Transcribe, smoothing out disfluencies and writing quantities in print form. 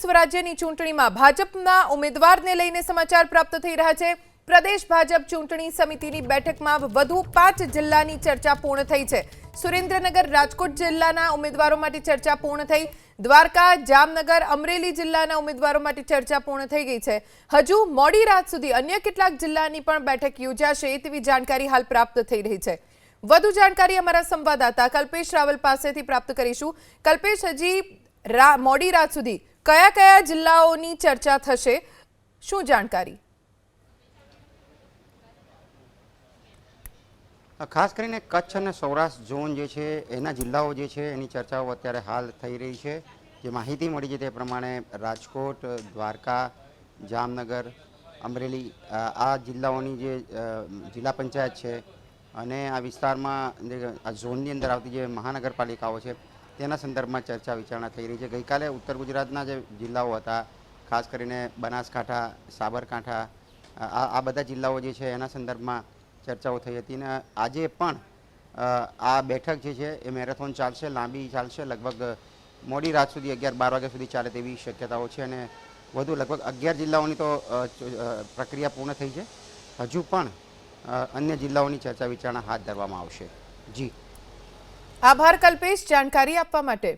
સ્વરાજ્યની ચૂંટણીમાં ભાજપના ઉમેદવારને લઈને સમાચાર પ્રાપ્ત થઈ રહ્યા છે। પ્રદેશ ભાજપ ચૂંટણી સમિતિની બેઠકમાં વધુ 5 જિલ્લાની ચર્ચા પૂર્ણ થઈ છે। સુરેન્દ્રનગર રાજકોટ જિલ્લાના ઉમેદવારો માટે ચર્ચા પૂર્ણ થઈ। દ્વારકા જામનગર અમરેલી જિલ્લાના ઉમેદવારો માટે ચર્ચા પૂર્ણ થઈ ગઈ છે। હજુ મોડી રાત સુધી અન્ય કેટલાક જિલ્લાની પણ બેઠક યોજાશે તેવી જાણકારી હાલ પ્રાપ્ત થઈ રહી છે। વધુ જાણકારી અમારા સંવાદદાતા કલ્પેશ રાવલ પાસેથી પ્રાપ્ત કરીશું। કલ્પેશ, હજી મોડી રાત સુધી કયા કયા જિલ્લાઓની ચર્ચા થશે, શું જાણકારી? ખાસ કરીને કચ્છ અને સૌરાષ્ટ્ર ઝોન જે છે એના જિલ્લાઓ જે છે એની ચર્ચાઓ અત્યારે હાલ થઈ રહી છે। જે માહિતી મળી છે તે પ્રમાણે રાજકોટ, દ્વારકા, જામનગર, અમરેલી આ જિલ્લાઓની જે જિલ્લા પંચાયત છે અને આ વિસ્તારમાં આ ઝોનની અંદર આવતી જે મહાનગરપાલિકાઓ છે તેના સંદર્ભમાં ચર્ચા વિચારણા થઈ રહી છે। ગઈકાલે ઉત્તર ગુજરાતના જે જિલ્લાઓ હતા, ખાસ કરીને બનાસકાંઠા, સાબરકાંઠા, આ બધા જિલ્લાઓ જે છે એના સંદર્ભમાં ચર્ચાઓ થઈ હતી અને આજે પણ આ બેઠક જે છે એ મેરેથોન ચાલશે, લાંબી ચાલશે, લગભગ મોડી રાત સુધી 11-12 વાગ્યા સુધી ચાલે તેવી શક્યતાઓ છે અને વધુ લગભગ 11 જિલ્લાઓની તો પ્રક્રિયા પૂર્ણ થઈ છે। હજુ પણ અન્ય જિલ્લાઓની ચર્ચા વિચારણા હાથ ધરવામાં આવશે। જી, આભાર કલ્પેશ, જાણકારી આપવા માટે।